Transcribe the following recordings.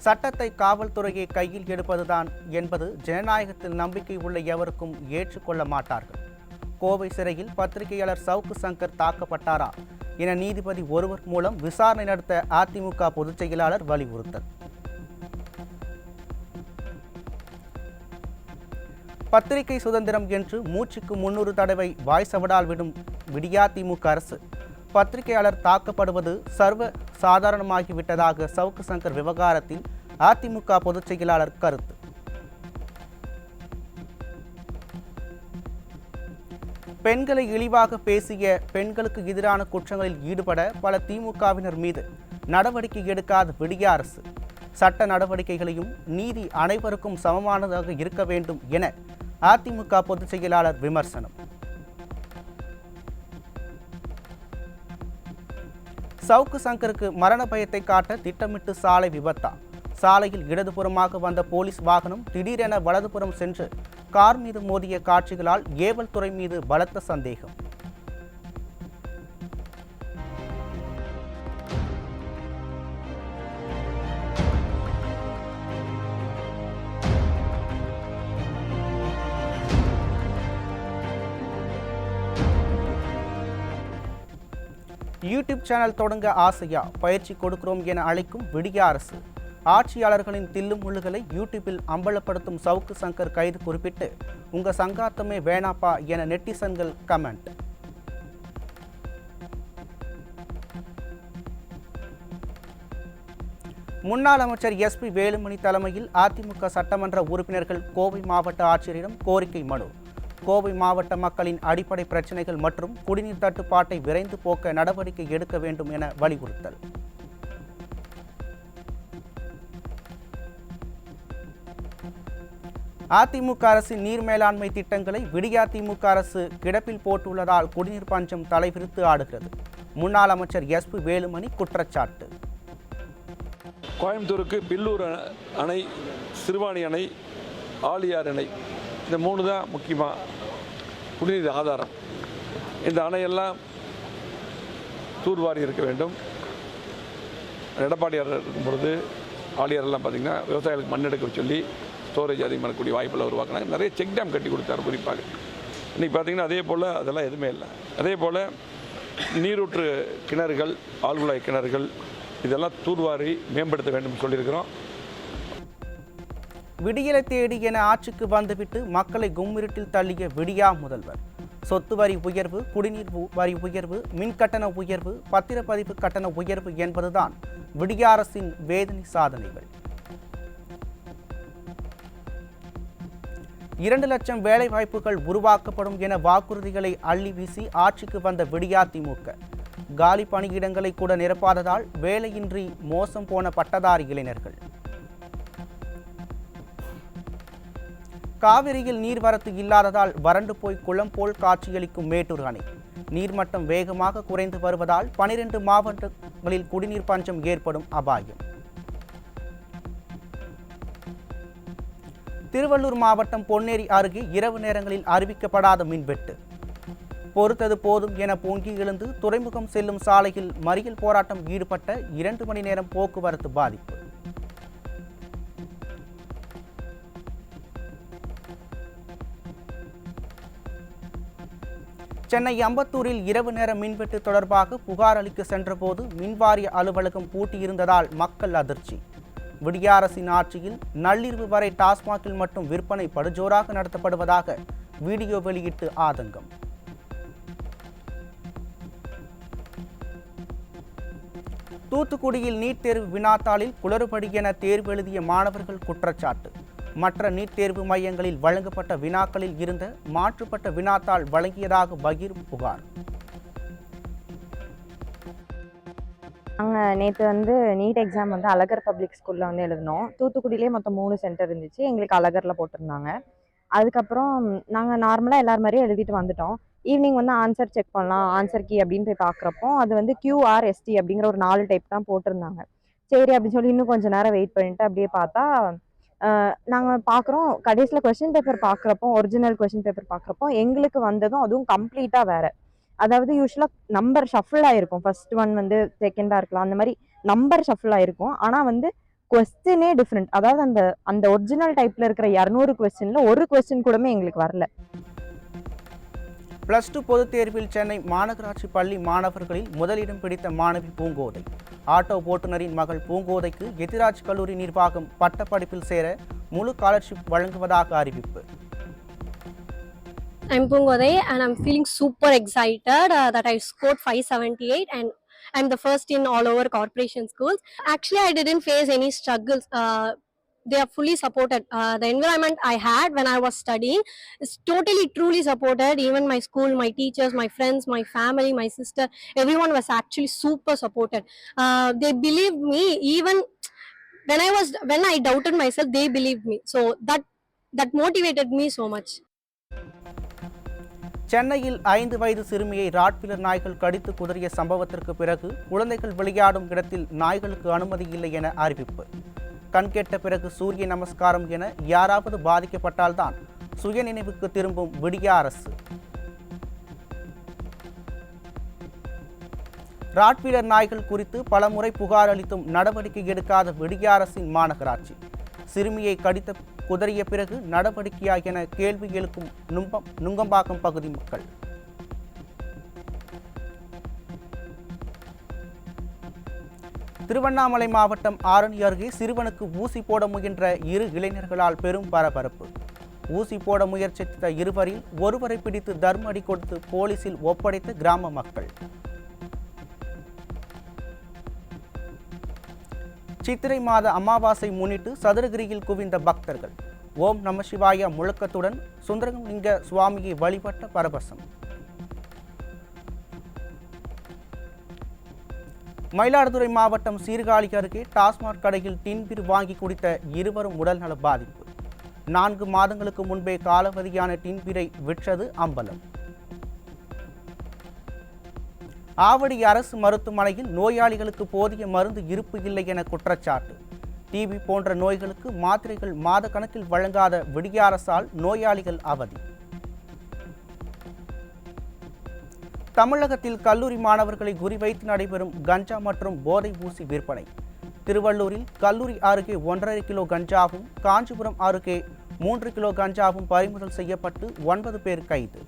சட்டத்தை காவல்துறையை கையில் எடுப்பதுதான் என்பது ஜனநாயகத்தில் நம்பிக்கை உள்ள எவருக்கும் ஏற்றுக்கொள்ள மாட்டார்கள். கோவை சிறையில் பத்திரிகையாளர் சவுக்கு சங்கர் தாக்கப்பட்டாரா என நீதிபதி ஒருவர் மூலம் விசாரணை நடத்த அதிமுக பொதுச் செயலாளர் வலியுறுத்தல். பத்திரிகை சுதந்திரம் என்று மூச்சுக்கு 300 தடவை வாய்சவடால் விடும் விடியா திமுக அரசு பத்திரிகையாளர் தாக்கப்படுவது சர்வ சாதாரணமாகிவிட்டதாக சவுக்கு சங்கர் விவகாரத்தில் அதிமுக பொதுச் செயலாளர் கருத்து. பெண்களை இழிவாக பேசிய பெண்களுக்கு எதிரான குற்றங்களில் ஈடுபட பல திமுகவினர் மீது நடவடிக்கை எடுக்காத விடியா அரசு சட்ட நடவடிக்கைகளையும் நீதி அனைவருக்கும் சமமானதாக இருக்க வேண்டும் என அதிமுக பொதுச் செயலாளர் விமர்சனம். சவுக்கு சங்கருக்கு மரண பயத்தை காட்ட திட்டமிட்டு சாலை விபத்தா? சாலையில் இடதுபுறமாக வந்த போலீஸ் வாகனம் திடீரென வலதுபுறம் சென்று கார் மீது மோதிய காட்சிகளால் ஏவல் துறை மீது பலத்த சந்தேகம். யூடியூப் சேனல் தொடங்க ஆசையா? பயிற்சி கொடுக்கிறோம் என அழைக்கும் விடியா அரசு. ஆட்சியாளர்களின் தில்லும் முள்ளுகளை யூடியூப்பில் அம்பலப்படுத்தும் சவுக்கு சங்கர் கைது குறிப்பிட்டு உங்க சங்காத்தமே வேணாப்பா என நெட்டிசன்கள் கமெண்ட். முன்னாள் அமைச்சர் SP வேலுமணி தலைமையில் அதிமுக சட்டமன்ற உறுப்பினர்கள் கோவை மாவட்ட ஆட்சியரிடம் கோரிக்கை மனு. கோவை மாவட்ட மக்களின் அடிப்படை பிரச்சினைகள் மற்றும் குடிநீர் தட்டுப்பாட்டை விரைந்து போக்க நடவடிக்கை எடுக்க வேண்டும் என வலியுறுத்தல். அதிமுக அரசின் நீர் மேலாண்மை திட்டங்களை விடியா திமுக அரசு கிடப்பில் போட்டுள்ளதால் குடிநீர் பஞ்சம் தலைவிரித்து ஆடுகிறது. முன்னாள் அமைச்சர் SP வேலுமணி குற்றச்சாட்டு. கோயம்புத்தூருக்கு பில்லூர் அணை, சிறுவாணி அணை, ஆழியார் அணை, இந்த 3 தான் முக்கியமாக குடிநீர் ஆதாரம். இந்த அணையெல்லாம் தூர்வாரி இருக்க வேண்டும். எடப்பாடியார் இருக்கும் பொழுது ஆழியாரெல்லாம் பார்த்திங்கன்னா விவசாயிகளுக்கு மண் எடுக்க சொல்லி ஸ்டோரேஜ் அதிகமாகக்கூடிய வாய்ப்பெல்லாம் உருவாக்கினாங்க. நிறைய செக் டேம் கட்டி கொடுத்தார் குறிப்பாக. இன்றைக்கி பார்த்திங்கன்னா அதே போல் அதெல்லாம் எதுவுமே இல்லை. அதே போல் நீரூற்று கிணறுகள், ஆழ்குழாய் கிணறுகள் இதெல்லாம் தூர்வாரி மேம்படுத்த வேண்டும் சொல்லியிருக்கிறோம். விடியலை தேடி என ஆட்சிக்கு வந்துவிட்டு மக்களை கும்மிருட்டில் தள்ளிய விடியா முதல்வர். சொத்து வரி உயர்வு, குடிநீர் வரி உயர்வு, மின் கட்டண உயர்வு, பத்திரப்பதிவு கட்டண உயர்வு என்பதுதான் விடியா அரசின் வேதனை சாதனைகள். 2 லட்சம் வேலை வாய்ப்புகள் உருவாக்கப்படும் என வாக்குறுதிகளை அள்ளி வீசி ஆட்சிக்கு வந்த விடியா திமுக காலி பணியிடங்களை கூட நிரப்பாததால் வேலையின்றி மோசம் போன பட்டதாரி இளைஞர்கள். காவிரியில் நீர்வரத்து இல்லாததால் வறண்டு போய் குளம் போல் காட்சியளிக்கும் மேட்டூர் அணை. நீர்மட்டம் வேகமாக குறைந்து வருவதால் 12 மாவட்டங்களில் குடிநீர் பஞ்சம் ஏற்படும் அபாயம். திருவள்ளூர் மாவட்டம் பொன்னேரி அருகே இரவு நேரங்களில் அறிவிக்கப்படாத மின்வெட்டு. பொறுத்தது போதும் என பொங்கி எழுந்து துறைமுகம் செல்லும் சாலையில் மறியல் போராட்டம் ஈடுபட்ட 2 மணி நேரம் போக்குவரத்து பாதிப்பு. சென்னை அம்பத்தூரில் இரவு நேர மின்வெட்டு தொடர்பாக புகார் அளிக்க சென்றபோது மின்வாரிய அலுவலகம் பூட்டியிருந்ததால் மக்கள் அதிர்ச்சி. விடியா அரசின் ஆட்சியில் நள்ளிரவு வரை டாஸ்மாகில் மட்டும் விற்பனை படுஜோராக நடத்தப்படுவதாக வீடியோ வெளியிட்டு ஆதங்கம். தூத்துக்குடியில் நீட் தேர்வு வினாத்தாளில் குளறுபடி என தேர்வு எழுதிய மாணவர்கள் குற்றச்சாட்டு. மற்ற நீட் தேர்வு மையங்களில் வழங்கப்பட்ட வினாக்களில் இருந்த மாற்றுப்பட்ட வினாத்தாள் வழங்கியதாக பகீர் புகார். நாங்கள் நேற்று நீட் எக்ஸாம் அழகர் பப்ளிக் ஸ்கூலில் எழுதினோம். தூத்துக்குடியிலே மொத்தம் 3 சென்டர் இருந்துச்சு. எங்களுக்கு அழகரில் போட்டிருந்தாங்க. அதுக்கப்புறம் நாங்கள் நார்மலாக எல்லார் மாதிரியும் எழுதிட்டு வந்துட்டோம். ஈவினிங் ஆன்சர் செக் பண்ணலாம், ஆன்சர் கீ அப்படின்னு போய் பார்க்குறப்போ அது QRST அப்படிங்கிற ஒரு 4 டைப் தான் போட்டிருந்தாங்க. சரி அப்படின்னு சொல்லி இன்னும் கொஞ்சம் நேரம் வெயிட் பண்ணிட்டு அப்படியே பார்த்தா நாங்கள் பார்க்குறோம். கடைசியில் கொஸ்டின் பேப்பர் பார்க்குறப்போ, ஒரிஜினல் கொஸ்டின் பேப்பர் பார்க்குறப்போ எங்களுக்கு வந்ததும் அதுவும் கம்ப்ளீட்டாக வேறு. அதாவது யூஸ்வலாக நம்பர் ஷஃபிள் ஆகிருக்கும். ஃபர்ஸ்ட் ஒன் செகண்டாக இருக்கலாம், அந்த மாதிரி நம்பர் ஷஃபிள் ஆகிருக்கும். ஆனால் கொஸ்டினே டிஃப்ரெண்ட். அதாவது அந்த அந்த ஒரிஜினல் டைப்ல இருக்கிற 200 கொஸ்டின்ல ஒரு கொஸ்டின் கூடமே எங்களுக்கு வரல. +2 பொதுத் தேர்வில் சென்னை மாநகராட்சி பள்ளி மாணவர்களில் முதலிடம் பிடித்த மாணவி பூங்கோதை. ஆட்டோ ஓட்டுநரின் மகள் பூங்கோதைக்கு எத்திராஜ் கல்லூரி நிர்வாகம் பட்டப்படிப்பில் சேர முழு ஸ்காலர்ஷிப் வழங்குவதாக அறிவிப்பு. I'm Pungode and I'm feeling super excited that I scored 578 and I'm the first in all over corporation schools. Actually, I didn't face any struggles. They are fully supported. The environment I had when I was studying is totally, truly supported. Even my school, my teachers, my friends, my family, my sister, everyone was actually super supported. They believed me even when I doubted myself. They believed me. So that motivated me so much. சென்னையில் 5 வயது சிறுமியை Rottweiler நாய்கள் கடித்து குதறிய சம்பவத்திற்கு பிறகு குழந்தைகள் விளையாடும் இடத்தில் நாய்களுக்கு அனுமதி இல்லை என அறிவிப்பு. கண்கெட்ட பிறகு சூரிய நமஸ்காரம் என யாராவது பாதிக்கப்பட்டால்தான் சுயநினைவுக்கு திரும்பும் விடிய அரசு. ராட்வீலர் நாய்கள் குறித்து பலமுறை புகார் அளித்தும் நடவடிக்கை எடுக்காத விடிய அரசின் மாநகராட்சி. சிறுமியை கடித்த குதறிய பிறகு நடவடிக்கையா என கேள்வி எழுக்கும் நுங்கம்பாக்கம் பகுதி மக்கள். திருவண்ணாமலை மாவட்டம் ஆரணி அருகே சிறுவனுக்கு ஊசி போட முயன்ற 2 இளைஞர்களால் பெரும் பரபரப்பு. ஊசி போட முயற்சித்த இருவரில் ஒருவரை பிடித்து தர்ம அடி கொடுத்து போலீசில் ஒப்படைத்த கிராம மக்கள். சித்திரை மாத அமாவாசை முன்னிட்டு சதுரகிரியில் குவிந்த பக்தர்கள். ஓம் நம சிவாய முழக்கத்துடன் சுந்தரலிங்க சுவாமியை வழிபட்ட பரவசம். மயிலாடுதுறை மாவட்டம் சீர்காழி அருகே டாஸ்மாக் கடையில் டின்பீர் வாங்கி குடித்த இருவரும் உடல்நல பாதிப்பு. 4 மாதங்களுக்கு முன்பே காலாவதியான டின்பீரை விற்றது அம்பலம். ஆவடி அரசு மருத்துவமனையில் நோயாளிகளுக்கு போதிய மருந்து இருப்பு இல்லை என குற்றச்சாட்டு. டிபி போன்ற நோய்களுக்கு மாத்திரைகள் மாத கணக்கில் வழங்காத விடிய அரசால் நோயாளிகள் அவதி. தமிழகத்தில் கல்லூரி மாணவர்களை குறிவைத்து நடைபெறும் கஞ்சா மற்றும் போதை ஊசி விற்பனை. திருவள்ளூரில் கல்லூரி அருகே 1.5 கிலோ கஞ்சாவும், காஞ்சிபுரம் அருகே 3 கிலோ கஞ்சாவும் பறிமுதல் செய்யப்பட்டு 9 பேர் கைது.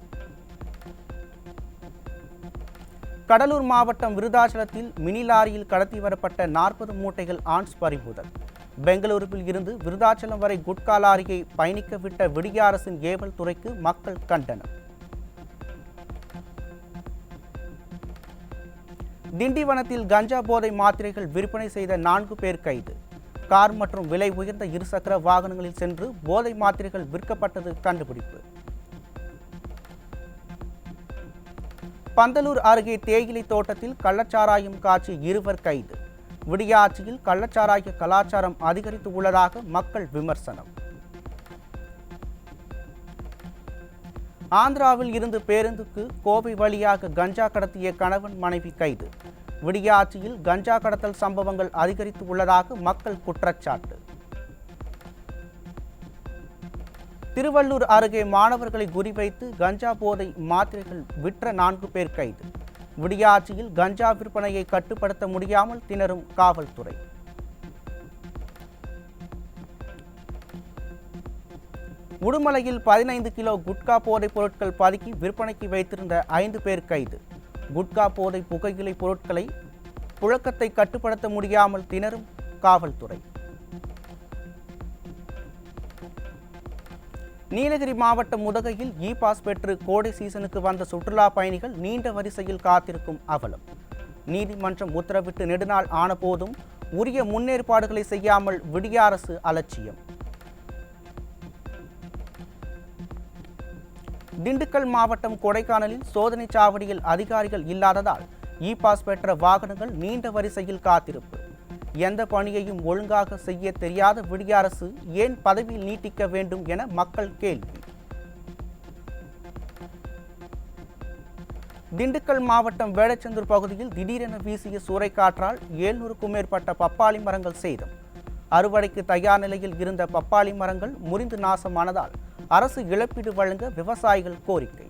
கடலூர் மாவட்டம் விருதாச்சலத்தில் மினி லாரியில் கடத்தி வரப்பட்ட 40 மூட்டைகள் ஆன்ஸ் பறிமுதல். பெங்களூருவில் இருந்து விருதாச்சலம் வரை குட்கா லாரியை பயணிக்க விட்ட விடிய அரசின் ஏவல் துறைக்கு மக்கள் கண்டனம். திண்டிவனத்தில் கஞ்சா போதை மாத்திரைகள் விற்பனை செய்த 4 பேர் கைது. கார் மற்றும் விலை உயர்ந்த இருசக்கர வாகனங்களில் சென்று போதை மாத்திரைகள் விற்கப்பட்டது கண்டுபிடிப்பு. பந்தலூர் அருகே தேயிலை தோட்டத்தில் கள்ளச்சாராயம் காய்ச்சி 2 கைது. விடிய ஆட்சியில் கள்ளச்சாராய கலாச்சாரம் அதிகரித்து உள்ளதாக மக்கள் விமர்சனம். ஆந்திராவில் இருந்து பேருந்துக்கு கோவை வழியாக கஞ்சா கடத்திய கணவன் மனைவி கைது. விடிய ஆட்சியில் கஞ்சா கடத்தல் சம்பவங்கள் அதிகரித்து உள்ளதாக மக்கள் குற்றச்சாட்டு. திருவள்ளூர் அருகே மாணவர்களை குறிவைத்து கஞ்சா போதை மாத்திரைகள் விற்ற 4 பேர் கைது. விடிய ஆட்சியில் கஞ்சா விற்பனையை கட்டுப்படுத்த முடியாமல் திணறும் காவல்துறை. உடுமலையில் 15 கிலோ குட்கா போதைப் பொருட்கள் பதுக்கி விற்பனைக்கு வைத்திருந்த 5 பேர் கைது. குட்கா போதை புகையிலை பொருட்களை புழக்கத்தை கட்டுப்படுத்த முடியாமல் திணறும் காவல்துறை. நீலகிரி மாவட்டம் உதகையில் இ பாஸ் பெற்று கோடை சீசனுக்கு வந்த சுற்றுலா பயணிகள் நீண்ட வரிசையில் காத்திருக்கும் அவலம். நீதிமன்றம் உத்தரவிட்டு நெடுநாள் ஆன போதும் உரிய முன்னேற்பாடுகளை செய்யாமல் விடிய அரசு அலட்சியம். திண்டுக்கல் மாவட்டம் கொடைக்கானலில் சோதனை சாவடியில் அதிகாரிகள் இல்லாததால் இ பாஸ் பெற்ற வாகனங்கள் நீண்ட வரிசையில் காத்திருப்பு. எந்த பணியையும் ஒழுங்காக செய்ய தெரியாத விடிய அரசு ஏன் பதவியில் நீட்டிக்க வேண்டும் என மக்கள் கேள்வி. திண்டுக்கல் மாவட்டம் வேடச்சந்தூர் பகுதியில் திடீரென வீசிய சூறைக்காற்றால் 700க்கும் மேற்பட்ட பப்பாளி மரங்கள் சேதம். அறுவடைக்கு தயார் நிலையில் இருந்த பப்பாளி மரங்கள் முறிந்து நாசமானதால் அரசு இழப்பீடு வழங்க விவசாயிகள் கோரிக்கை.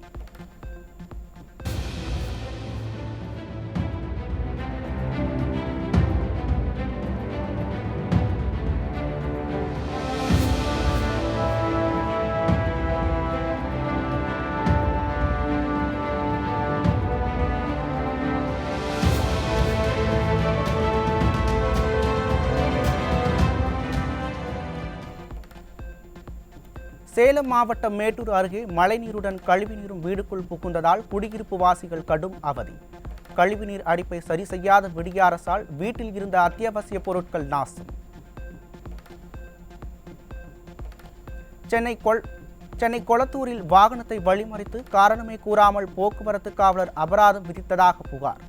சேலம் மாவட்டம் மேட்டூர் அருகே மழைநீருடன் கழிவுநீரும் வீடுக்குள் புகுந்ததால் குடியிருப்பு வாசிகள் கடும் அவதி. கழிவுநீர் அடிப்பை சரி செய்யாத விடிய அரசால் வீட்டில் இருந்த அத்தியாவசிய பொருட்கள் நாசம். சென்னை கொளத்தூரில் வாகனத்தை வழிமறித்து காரணமே கூறாமல் போக்குவரத்து காவலர் அபராதம் விதித்ததாக புகார்.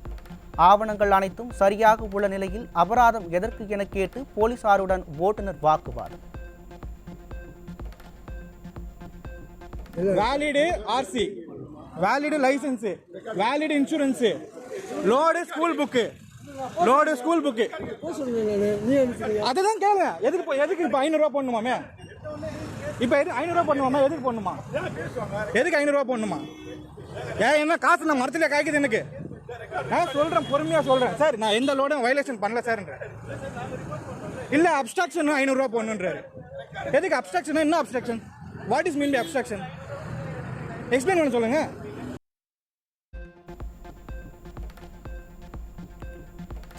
ஆவணங்கள் அனைத்தும் சரியாக உள்ள நிலையில் அபராதம் எதற்கு என கேட்டு போலீசாருடன் ஓட்டுநர் வாக்குவாதம். Valid RC, valid licence, valid insurance, load school book, அதுதான் கேளுங்க. எதுக்கு இப்போ 500 ரூபா போடணுமாமே? இப்போ 500 ரூபா போடணுமாமே? எதுக்கு போடணுமா? எதுக்கு 500 ரூபா போடணுமா? என்ன காசு நான் மரத்துல காய்க்குது எனக்கு. நான் சொல்றேன், பொறுமையா சொல்றேன் சார். நான் எந்த லோடும் வயலேஷன் பண்ணல சார். இல்ல அப்ஸ்ட்ரக்ஷன் 500 ரூபா போடணுன்றாரு. எதுக்கு அப்ஸ்ட்ரக்ஷன்? என்ன obstruction? What is mean by obstruction? Explain பண்ண சொல்லுங்க.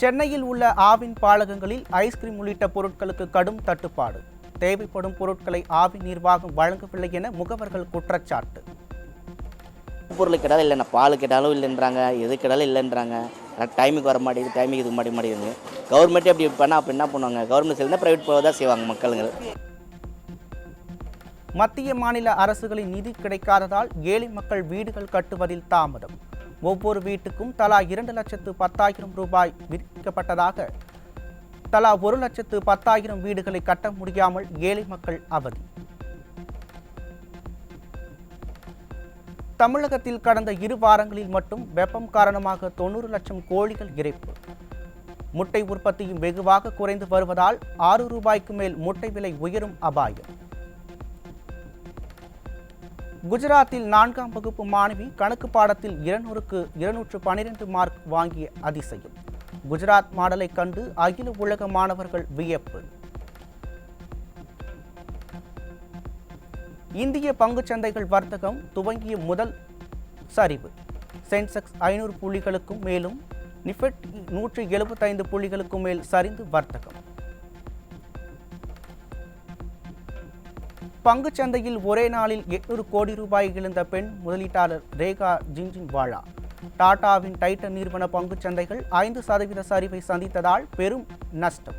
சென்னையில் உள்ள ஆவின் பாலகங்களில் ஐஸ்கிரீம் உள்ளிட்ட பொருட்களுக்கு கடும் தட்டுப்பாடு. தேவைப்படும் பொருட்களை ஆவின் நிர்வாகம் வழங்கவில்லை என முகவர்கள் குற்றச்சாட்டு. பொருள் கேட்டாலும் இல்லைண்ணா, பால் கேட்டாலும் இல்லைன்றாங்க, எது கேட்டாலும் இல்லைன்றாங்க. டைமுக்கு வர மாட்டேங்குது, டைமுக்கு இது மாட்டேங்குது. கவர்மெண்ட்டே அப்படி பண்ணால் அப்போ என்ன பண்ணுவாங்க? கவர்மெண்ட் சேர்ந்தால் ப்ரைவேட் போக தான் செய்வாங்க மக்களுங்க. மத்திய மாநில அரசுகளின் நிதி கிடைக்காததால் ஏழை மக்கள் வீடுகள் கட்டுவதில் தாமதம். ஒவ்வொரு வீட்டுக்கும் தலா 2,10,000 ரூபாய் விதிக்கப்பட்டதாக தலா 1,10,000 வீடுகளை கட்ட முடியாமல் ஏழை மக்கள் அவதி. தமிழகத்தில் கடந்த 2 வாரங்களில் மட்டும் வெப்பம் காரணமாக 90 லட்சம் கோழிகள் இறப்பு. முட்டை உற்பத்தியும் வெகுவாக குறைந்து வருவதால் 6 ரூபாய்க்கு மேல் முட்டை விலை உயரும் அபாயம். குஜராத்தில் 4ஆம் வகுப்பு மாணவி கணக்கு பாடத்தில் 200க்கு 212 மார்க் வாங்கிய அதிசயம். குஜராத் மாடலை கண்டு அகில உலக மாணவர்கள் வியப்பு. இந்திய பங்குச்சந்தைகள் வர்த்தகம் துவங்கிய முதல் சரிவு. சென்செக்ஸ் 500 புள்ளிகளுக்கும் மேலும், நிஃப்டி 175 புள்ளிகளுக்கும் மேல் சரிந்து வர்த்தகம். பங்குச்சந்தையில் ஒரே நாளில் 800 கோடி ரூபாய் இழந்த பெண் முதலீட்டாளர் ரேகா ஜின்ஜின்வாலா. டாடாவின் டைட்டன் நிறுவன பங்குச்சந்தைகள் 5% சரிவை சந்தித்ததால் பெரும் நஷ்டம்.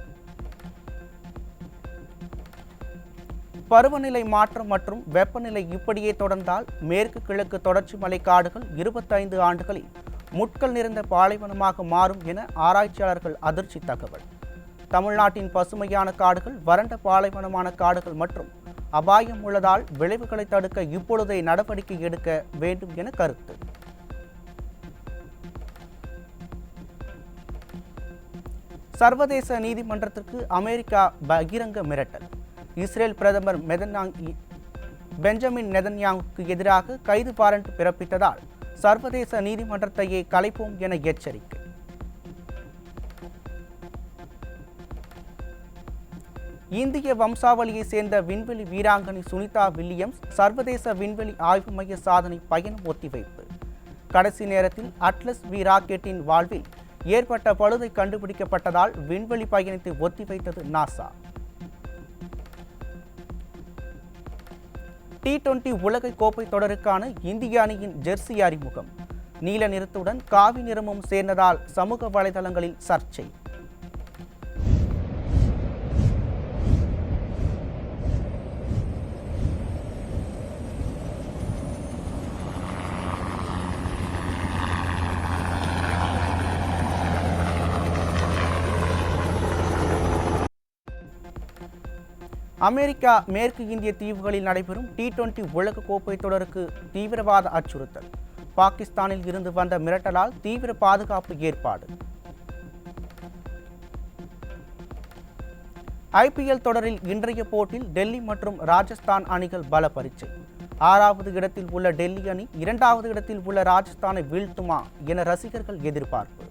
பருவநிலை மாற்றம் மற்றும் வெப்பநிலை இப்படியே தொடர்ந்தால் மேற்கு கிழக்கு தொடர்ச்சி மலை காடுகள் 25 ஆண்டுகளில் முட்கள் நிறைந்த பாலைவனமாக மாறும் என ஆராய்ச்சியாளர்கள் அதிர்ச்சி தகவல். தமிழ்நாட்டின் பசுமையான காடுகள் வறண்ட பாலைவனமான காடுகள் மற்றும் அபாயம் உள்ளதால் விளைவுகளை தடுக்க இப்பொழுதே நடவடிக்கை எடுக்க வேண்டும் என கருத்து. சர்வதேச நீதிமன்றத்திற்கு அமெரிக்கா பகிரங்க மிரட்டல். இஸ்ரேல் பிரதமர் பெஞ்சமின் நெதன்யாகுவுக்கு எதிராக கைது வாரண்ட் பிறப்பித்ததால் சர்வதேச நீதிமன்றத்தையே கலைப்போம் என எச்சரிக்கை. இந்திய வம்சாவளியை சேர்ந்த விண்வெளி வீராங்கனை சுனிதா வில்லியம்ஸ் சர்வதேச விண்வெளி ஆய்வு மைய சாதனை பயணம் ஒத்திவைப்பு. கடைசி நேரத்தில் அட்லஸ் வி ராக்கெட்டின் வாழ்வில் ஏற்பட்ட பழுதை கண்டுபிடிக்கப்பட்டதால் விண்வெளி பயணத்தை ஒத்திவைத்தது நாசா. T20 உலக கோப்பை தொடருக்கான இந்திய அணியின் ஜெர்சி அறிமுகம். நீல நிறத்துடன் காவி நிறமும் சேர்ந்ததால் சமூக வலைதளங்களில் சர்ச்சை. அமெரிக்கா மேற்கு இந்திய தீவுகளில் நடைபெறும் T20 உலக கோப்பை தொடருக்கு தீவிரவாத அச்சுறுத்தல். பாகிஸ்தானில் இருந்து வந்த மிரட்டலால் தீவிர பாதுகாப்பு ஏற்பாடு. IPL தொடரில் இன்றைய போட்டியில் டெல்லி மற்றும் ராஜஸ்தான் அணிகள் பல பரீட்சை. 6வது இடத்தில் உள்ள டெல்லி அணி 2வது இடத்தில் உள்ள ராஜஸ்தானை வீழ்த்துமா என ரசிகர்கள் எதிர்பார்ப்பு.